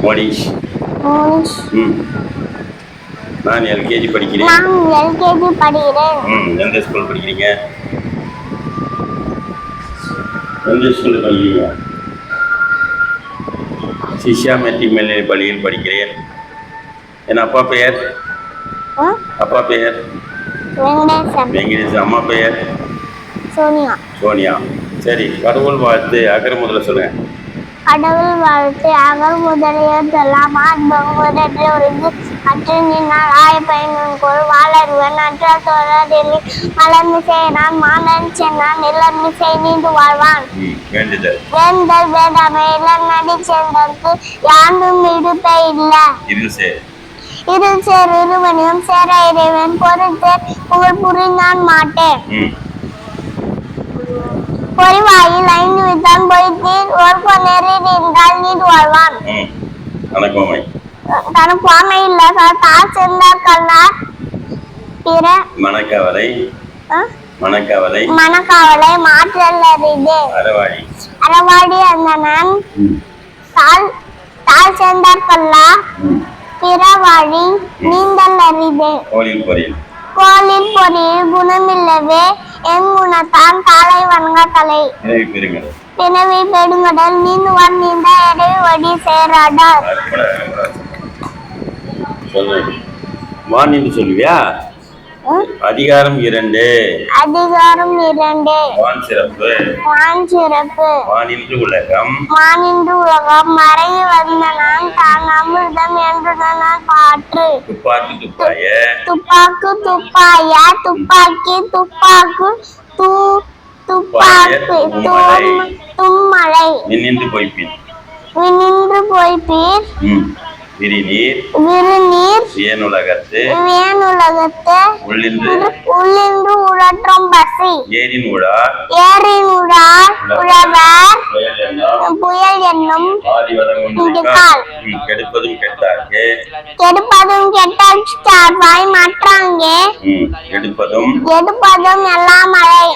மோனிஷ். நான் எல்கேஜி படிக்கிறேன். எந்த ஸ்கூல் படிக்கிறீங்க? எந்த ஸ்கூலில் படிக்கிறீங்க? சிஷ்யா மெட்ரிக் பள்ளியில் படிக்கிறேன். என் அப்பா பெயர்? அப்பா பெயர் வெங்கடேசன். அம்மா பெயர் சோனியா. சரி, கடவுள் வாழ்த்து அகர முதல்ல சொல்லுங்க. கடவுள் வாழ்த்து அகர் முதலியதெல்லாம் ஆத்மமுதற்று ஒழுங்கு அற்றினால் ஆயப்பயன்கொள் வாழறுவன் அற்றால் தொடரில் மலர்மிசை நான் மாணன் சென்னான் நிலமிசை நீண்டு வாழ்வான். வேண்டுதல் வேண்டாமை இளம் நடி சேர்ந்தற்கு யாண்டும் இடுப்பை இல்லை. இருள் சேர் இருவனையும் சேர இறைவன் பொருள் புகழ் புரிந்தான் மாட்டேன். பொறிவாயில் 5 வித்தான் பொய்த்தீர் ஒருக்க நெறிந்தால் நீடு வாழ்வான். தனக்கு வாமை இல்ல தாழ் சேர்ந்தார் கல்லார் பிற மனக்கவலை மாற்றல் அறிது. அறவாடி அந்தனன் தாழ் சேர்ந்தார் கல்லார் பிறவாழி நீந்தல் அறிது. கோலில் பொறியில் குணமில்லவே என் குணத்தான் தாளை வணங்க தலை. பிறவி பெருங்கடல் நீந்துவார் நீந்த எடை வடி சேராடார். சொல்லுவியா? அதிகாரம் 2. வான் சிறப்பு. வானின்று உலகம் மறைய வந்த நான் தான் அமிர்தம் என்று காற்று. துப்பாக்கு துப்பாய துப்பாக்கி துப்பாக்கு தும்மலை. நின்று போய்ப்பீர் விரிநீர் வியனுலகத்து உள்ளின்று உழற்றும் பசி. ஏரின் உழார் உழவர் புயல் என்னும் கெடுப்பதும் கெட்டார்க்கு சார்வாய் மாற்றாங்கே கெடுப்பதும் எல்லாம் மழை.